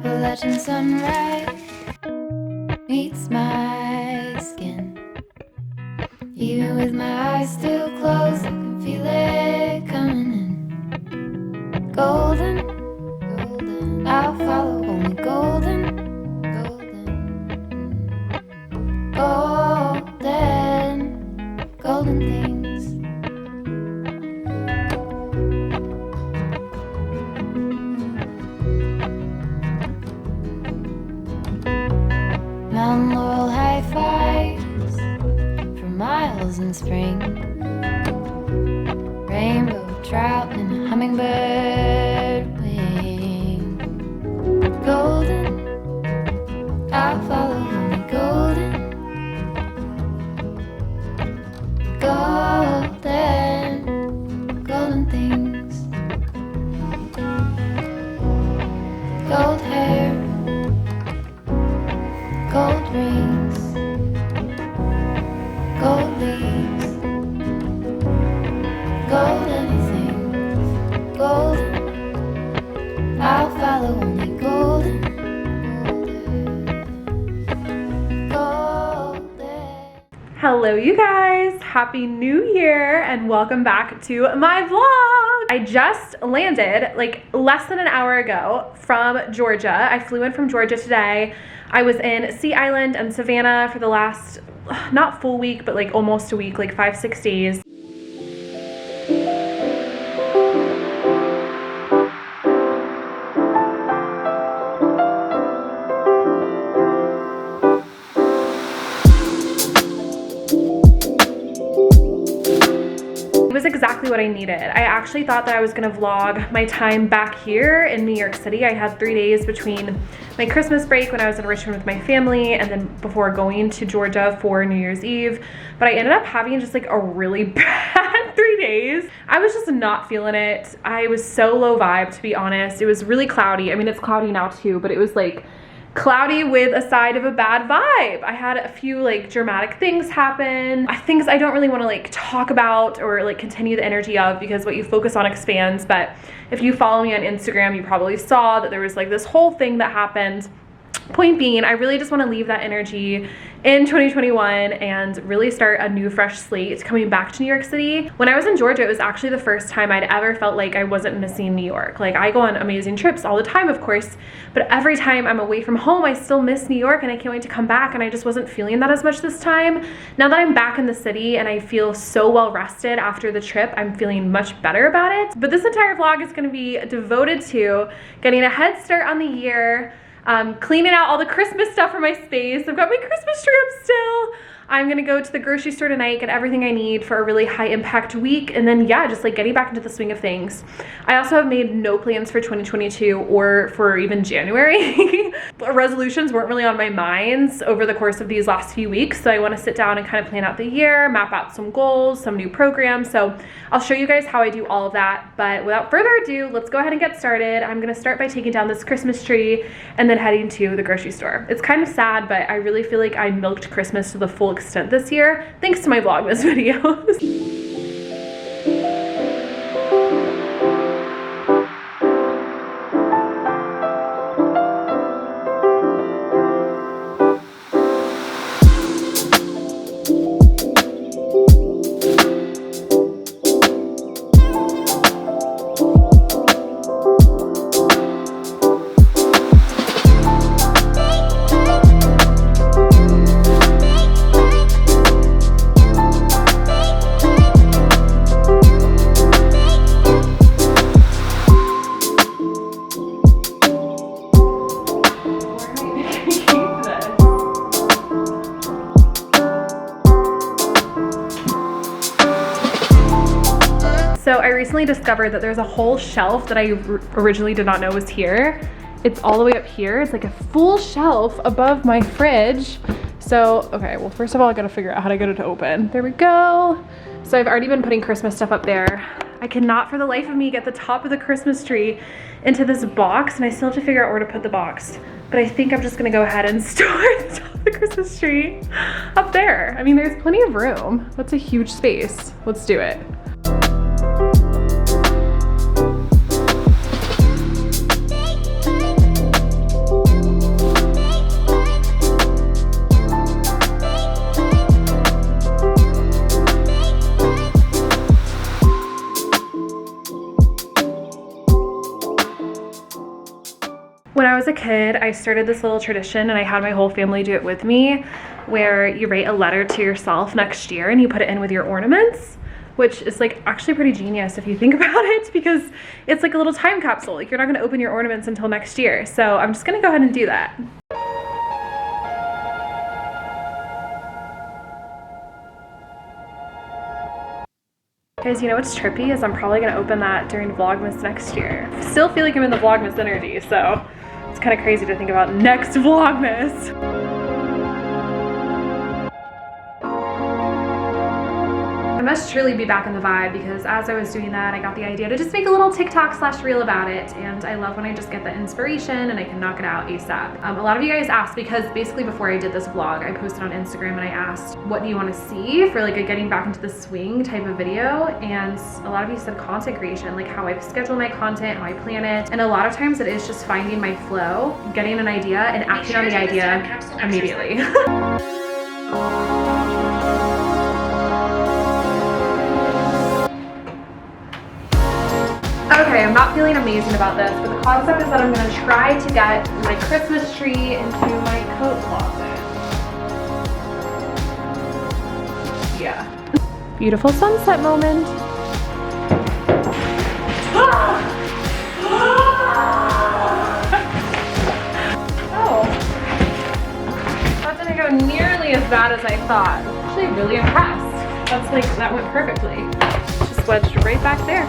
Appalachian sunrise meets my skin. Even with my eyes still closed, I can feel it coming in. Golden, golden, I'll follow only golden, golden, golden, golden things. Mountain laurel high fives for miles in spring. Rainbow trout and a hummingbird wing. Golden, I'll follow only golden, golden, golden things. Gold hair, gold rings, gold leaves, gold anything, golden, I'll follow only golden, golden, golden. Hello you guys, happy new year and welcome back to my vlog. I just landed like less than an hour ago from Georgia. I flew in from Georgia today. I was in Sea Island and Savannah for the last, not full week, but like almost a week, like 5-6 days. It was exactly what I needed. I actually thought that I was gonna vlog my time back here in New York City. I had 3 days between my Christmas break when I was in Richmond with my family and then before going to Georgia for New Year's Eve. But I ended up having just like a really bad 3 days. I was just not feeling it. I was so low vibe, to be honest. It was really cloudy. I mean, it's cloudy now too, but it was like cloudy with a side of a bad vibe. I had a few like dramatic things happen. Things I don't really want to like talk about or like continue the energy of because what you focus on expands. But if you follow me on Instagram, you probably saw that there was like this whole thing that happened. Point being, I really just want to leave that energy in 2021 and really start a new fresh slate coming back to New York City. When I was in Georgia, it was actually the first time I'd ever felt like I wasn't missing New York. Like I go on amazing trips all the time, of course, but every time I'm away from home, I still miss New York and I can't wait to come back, and I just wasn't feeling that as much this time. Now that I'm back in the city and I feel so well rested after the trip, I'm feeling much better about it. But this entire vlog is going to be devoted to getting a head start on the year, cleaning out all the Christmas stuff for my space. I've got my Christmas tree up still. I'm gonna go to the grocery store tonight, get everything I need for a really high impact week, and then yeah, just like getting back into the swing of things. I also have made no plans for 2022 or for even January. Resolutions weren't really on my minds over the course of these last few weeks, so I want to sit down and kind of plan out the year, map out some goals, some new programs. So I'll show you guys how I do all of that, but without further ado, let's go ahead and get started. I'm gonna start by taking down this Christmas tree and then heading to the grocery store. It's kind of sad, but I really feel like I milked Christmas to the full extent this year, thanks to my Vlogmas videos. So I recently discovered that there's a whole shelf that I originally did not know was here. It's all the way up here. It's like a full shelf above my fridge. So, okay, well, first of all, I gotta figure out how to get it to open. There we go. So I've already been putting Christmas stuff up there. I cannot for the life of me get the top of the Christmas tree into this box, and I still have to figure out where to put the box. But I think I'm just gonna go ahead and store the top of the Christmas tree up there. I mean, there's plenty of room. That's a huge space. Let's do it. was a kid, I started this little tradition and I had my whole family do it with me, where you write a letter to yourself next year and you put it in with your ornaments, which is like actually pretty genius if you think about it, because it's like a little time capsule. Like, you're not gonna open your ornaments until next year. So I'm just gonna go ahead and do that. Guys, you know what's trippy is I'm probably gonna open that during Vlogmas next year. Still feel like I'm in the Vlogmas energy, so it's kind of crazy to think about next Vlogmas. I must truly be back in the vibe, because as I was doing that, I got the idea to just make a little TikTok/reel about it, and I love when I just get the inspiration and I can knock it out ASAP. A lot of you guys asked, because basically before I did this vlog, I posted on Instagram and I asked, what do you want to see for like a getting back into the swing type of video? And a lot of you said content creation, like how I schedule my content, how I plan it. And a lot of times it is just finding my flow, getting an idea and acting on the idea immediately. Okay, I'm not feeling amazing about this, but the concept is that I'm gonna try to get my Christmas tree into my coat closet. Yeah. Beautiful sunset moment. Oh. That didn't go nearly as bad as I thought. I'm actually really impressed. That's like, that went perfectly. Just wedged right back there.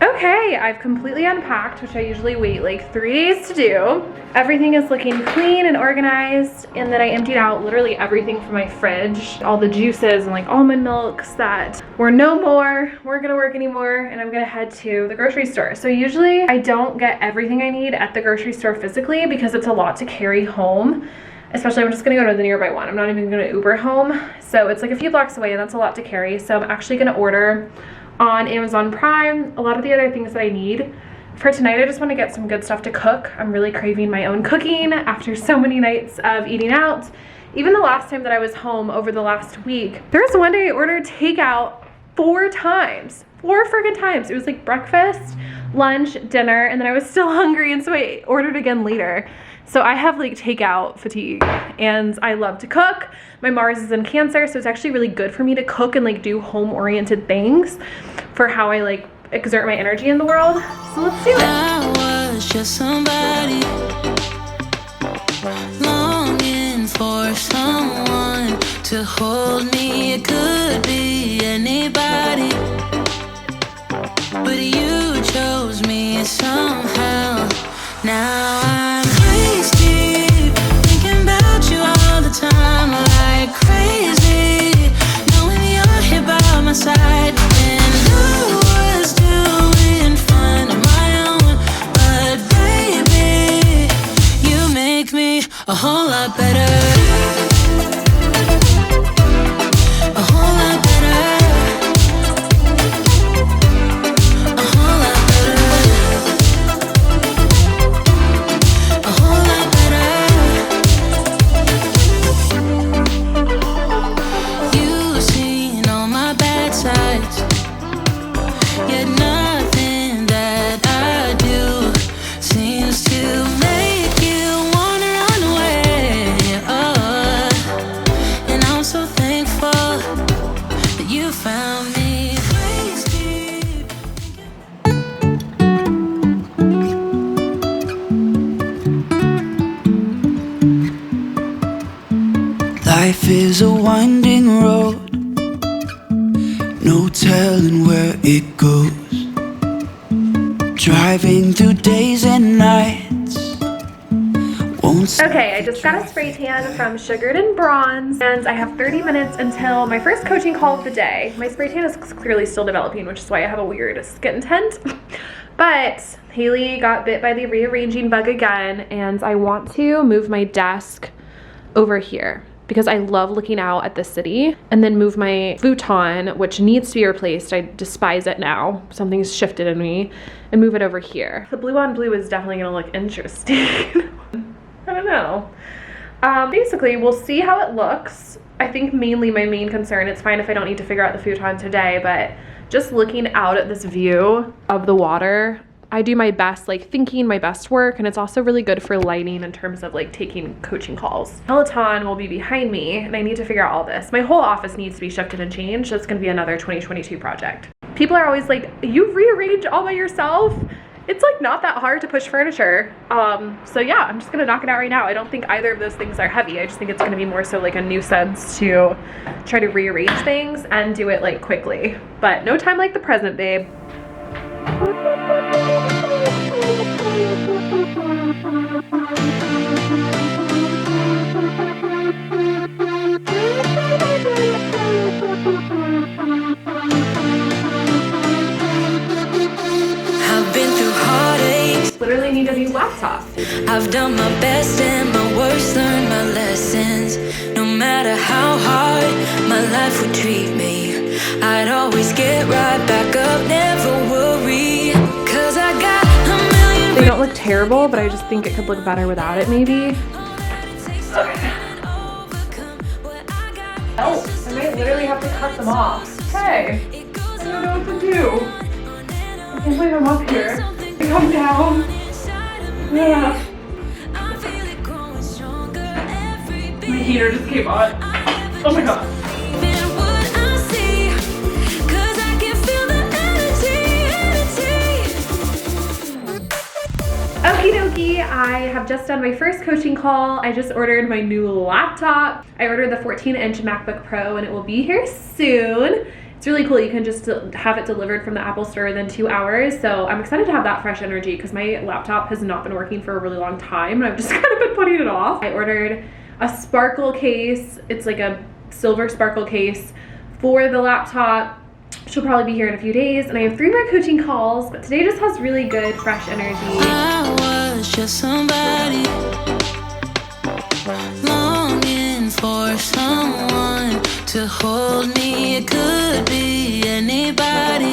Okay, I've completely unpacked, which I usually wait like 3 days to do. Everything is looking clean and organized, and then I emptied out literally everything from my fridge, all the juices and like almond milks that were no more, weren't gonna work anymore, and I'm gonna head to the grocery store. So usually I don't get everything I need at the grocery store physically because it's a lot to carry home. Especially I'm just gonna go to the nearby one. I'm not even gonna Uber home. So it's like a few blocks away and that's a lot to carry. So I'm actually gonna order on Amazon Prime a lot of the other things that I need. For tonight, I just want to get some good stuff to cook. I'm really craving my own cooking after so many nights of eating out. Even the last time that I was home over the last week, there was one day I ordered takeout 4 times. 4 friggin' times. It was like breakfast, lunch, dinner, and then I was still hungry, and so I ordered again later. So I have like takeout fatigue, and I love to cook. My Mars is in Cancer, so it's actually really good for me to cook and like do home-oriented things for how I like exert my energy in the world. So let's do it. I was just somebody longing for someone to hold me. It could be anybody, but you chose me somehow. Now I'm waist deep, thinking about you all the time, like crazy, knowing you're here by my side. And I was doing fine on my own, but baby, you make me a whole lot better. A whole lot better. A whole lot better. A whole lot better. You've seen all my bad sides, yet nothing that I do seems to make you wanna run away. Oh, and I'm so thankful that you found me. Waist deep. Life is a winding road, no telling where it goes. Driving through days and nights. Okay, I just got a spray tan from Sugared and Bronze, and I have 30 minutes until my first coaching call of the day. My spray tan is clearly still developing, which is why I have a weird skin tint. But Haley got bit by the rearranging bug again, and I want to move my desk over here because I love looking out at the city, and then move my futon, which needs to be replaced. I despise it now. Something's shifted in me, and move it over here. The blue on blue is definitely gonna look interesting. I don't know. Basically, we'll see how it looks. I think mainly my main concern, it's fine if I don't need to figure out the futon today, but just looking out at this view of the water, I do my best, like thinking my best work, and it's also really good for lighting in terms of like taking coaching calls. Peloton will be behind me, and I need to figure out all this. My whole office needs to be shifted and changed. That's gonna be another 2022 project. People are always like, you rearrange all by yourself? It's like not that hard to push furniture. So yeah, I'm just gonna knock it out right now. I don't think either of those things are heavy. I just think it's gonna be more so like a nuisance to try to rearrange things and do it like quickly. But no time like the present, babe. Literally need a new laptop. I've done my best and my worst, learned my lessons. No matter how hard my life would treat me, I'd always get right back up, never worry. Cause I got a million. They don't look terrible, but I just think it could look better without it maybe. Okay. Oh, I might literally have to cut them off. Okay. I don't know what to do. I can't believe I'm up here. Come down. Yeah. My heater just came on. Oh my god. Okie dokie, I have just done my first coaching call. I just ordered my new laptop. I ordered the 14-inch MacBook Pro, and it will be here soon. It's really cool. You can just have it delivered from the Apple Store within 2 hours. So I'm excited to have that fresh energy because my laptop has not been working for a really long time, and I've just kind of been putting it off. I ordered a sparkle case. It's like a silver sparkle case for the laptop. She'll probably be here in a few days, and I have 3 more coaching calls, but today just has really good fresh energy. I was just somebody longing for someone to hold me. It could be anybody,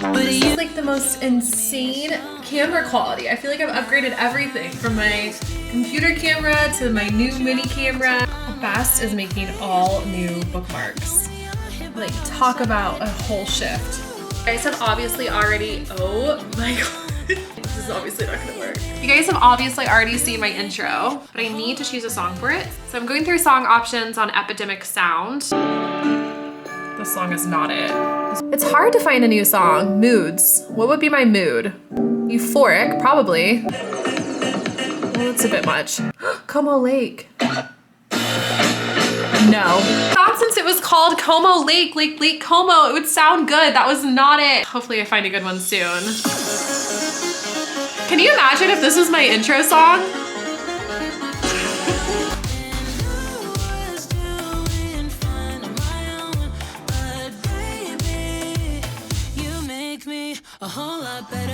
but This is like the most insane camera quality. I feel like I've upgraded everything from my computer camera to my new mini camera. Best is making all new bookmarks. Like, talk about a whole shift. You guys have obviously already, oh my god. This is obviously not gonna work. You guys have obviously already seen my intro, but I need to choose a song for it. So I'm going through song options on Epidemic Sound. This song is not it. It's hard to find a new song. Moods. What would be my mood? Euphoric, probably. Well, it's a bit much. Como Lake. No. Thought since it was called Como Lake, Lake Como, it would sound good. That was not it. Hopefully I find a good one soon. Can you imagine if this was my intro song? a whole lot better.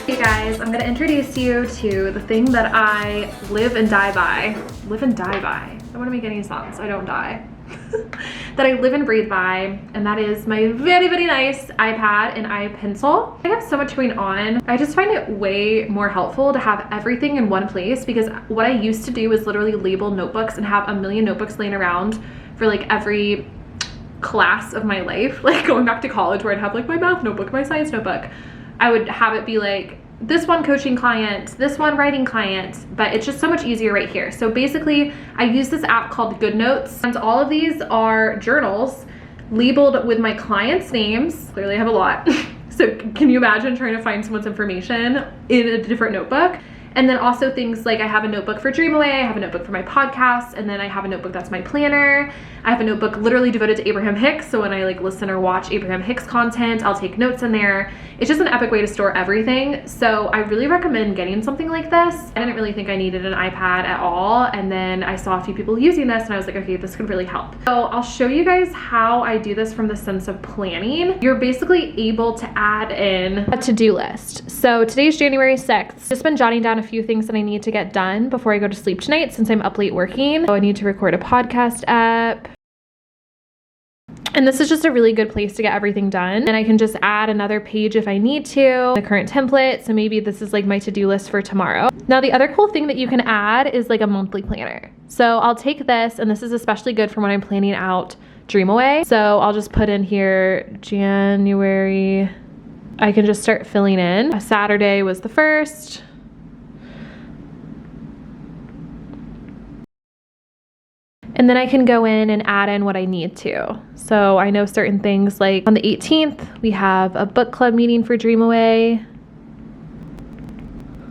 Hey guys, I'm gonna introduce you to the thing that I live and die by. Live and die by. I don't wanna make any sense, I don't die. That I live and breathe by, and that is my very, very nice iPad and iPencil. I have so much going on. I just find it way more helpful to have everything in one place, because what I used to do was literally label notebooks and have a million notebooks laying around for like every class of my life. Like going back to college where I'd have like my math notebook, my science notebook. I would have it be like this one coaching client, this one writing client, but it's just so much easier right here. So basically I use this app called GoodNotes, and all of these are journals labeled with my clients' names. Clearly I have a lot. So can you imagine trying to find someone's information in a different notebook? And then also things like I have a notebook for Dream Away, I have a notebook for my podcast, and then I have a notebook that's my planner. I have a notebook literally devoted to Abraham Hicks, so when I like listen or watch Abraham Hicks content, I'll take notes in there. It's just an epic way to store everything. So I really recommend getting something like this. I didn't really think I needed an iPad at all, and then I saw a few people using this and I was like, okay, this could really help. So I'll show you guys how I do this from the sense of planning. You're basically able to add in a to-do list. So today's January 6th. Just been jotting down a few things that I need to get done before I go to sleep tonight since I'm up late working. So I need to record a podcast app. And this is just a really good place to get everything done. And I can just add another page if I need to, the current template. So maybe this is like my to-do list for tomorrow. Now the other cool thing that you can add is like a monthly planner. So I'll take this, and this is especially good for when I'm planning out Dream Away. So I'll just put in here January. I can just start filling in. Saturday was the 1st. And then I can go in and add in what I need to. So I know certain things, like on the 18th, we have a book club meeting for Dream Away.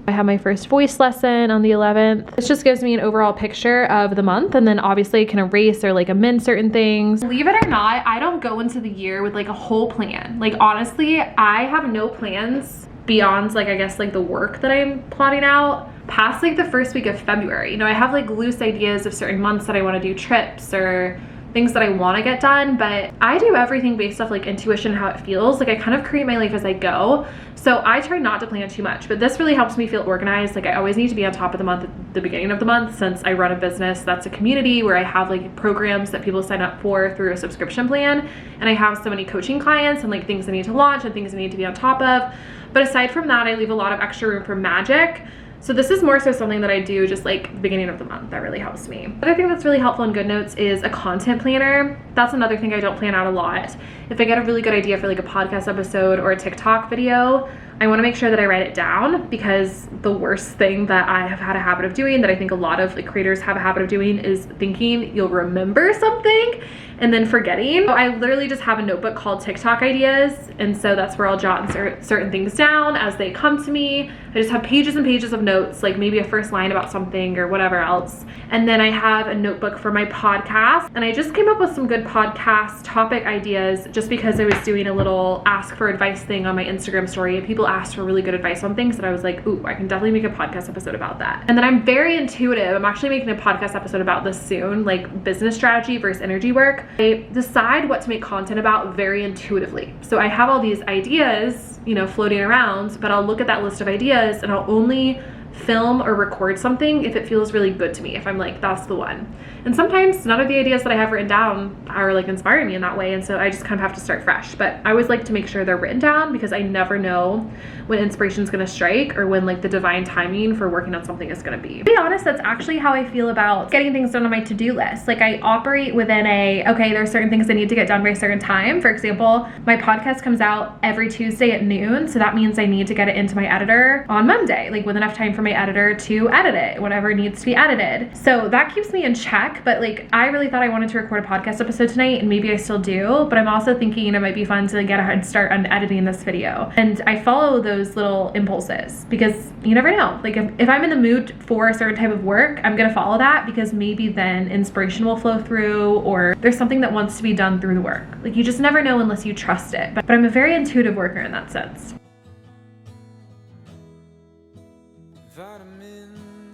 I have my first voice lesson on the 11th. This just gives me an overall picture of the month, and then obviously I can erase or like amend certain things. Believe it or not, I don't go into the year with like a whole plan. Like honestly, I have no plans beyond like, I guess like the work that I'm plotting out past like the first week of February. You know, I have like loose ideas of certain months that I want to do trips or things that I want to get done, but I do everything based off like intuition, how it feels. Like I kind of create my life as I go. So I try not to plan too much, but this really helps me feel organized. Like I always need to be on top of the month at the beginning of the month, since I run a business that's a community where I have like programs that people sign up for through a subscription plan. And I have so many coaching clients and like things I need to launch and things I need to be on top of. But aside from that, I leave a lot of extra room for magic. So this is more so something that I do just like the beginning of the month. That really helps me. Another thing that's really helpful in GoodNotes is a content planner. That's another thing I don't plan out a lot. If I get a really good idea for like a podcast episode or a TikTok video, I want to make sure that I write it down, because the worst thing that I have had a habit of doing, that I think a lot of like creators have a habit of doing, is thinking you'll remember something and then forgetting. So I literally just have a notebook called TikTok ideas, and so that's where I'll jot certain things down as they come to me. I just have pages and pages of notes, like maybe a first line about something or whatever else. And then I have a notebook for my podcast, and I just came up with some good podcast topic ideas just because I was doing a little ask for advice thing on my Instagram story, and people asked for really good advice on things that I was like, ooh, I can definitely make a podcast episode about that. And then I'm very intuitive. I'm actually making a podcast episode about this soon, like business strategy versus energy work. I decide what to make content about very intuitively. So I have all these ideas, you know, floating around, but I'll look at that list of ideas and I'll only film or record something if it feels really good to me, if I'm like, that's the one. And sometimes none of the ideas that I have written down are like inspiring me in that way, and so I just kind of have to start fresh. But I always like to make sure they're written down, because I never know when inspiration is going to strike or when like the divine timing for working on something is going to be. To be honest, that's actually how I feel about getting things done on my to-do list. Like I operate within okay, there are certain things I need to get done by a certain time. For example, my podcast comes out every Tuesday at noon, so that means I need to get it into my editor on Monday, like with enough time for my editor to edit it, whatever needs to be edited. So that keeps me in check. But like, I really thought I wanted to record a podcast episode tonight, and maybe I still do, but I'm also thinking it might be fun to get a head start on editing this video. And I follow those little impulses, because you never know. Like if I'm in the mood for a certain type of work, I'm gonna follow that, because maybe then inspiration will flow through, or there's something that wants to be done through the work. Like you just never know unless you trust it. But I'm a very intuitive worker in that sense.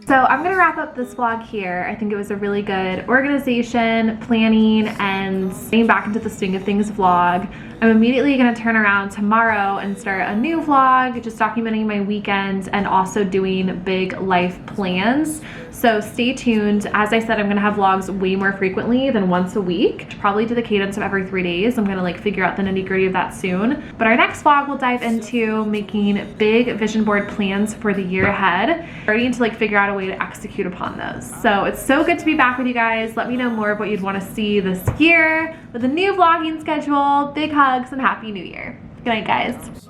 So I'm gonna wrap up this vlog here. I think it was a really good organization, planning, and getting back into the swing of things vlog. I'm immediately gonna turn around tomorrow and start a new vlog, just documenting my weekends and also doing big life plans. So stay tuned. As I said, I'm gonna have vlogs way more frequently than once a week, probably to the cadence of every 3 days. I'm gonna like figure out the nitty-gritty of that soon. But our next vlog will dive into making big vision board plans for the year ahead, starting to like figure out a way to execute upon those. So it's so good to be back with you guys. Let me know more of what you'd want to see this year with a new vlogging schedule. Big hugs and Happy New Year. Good night, guys.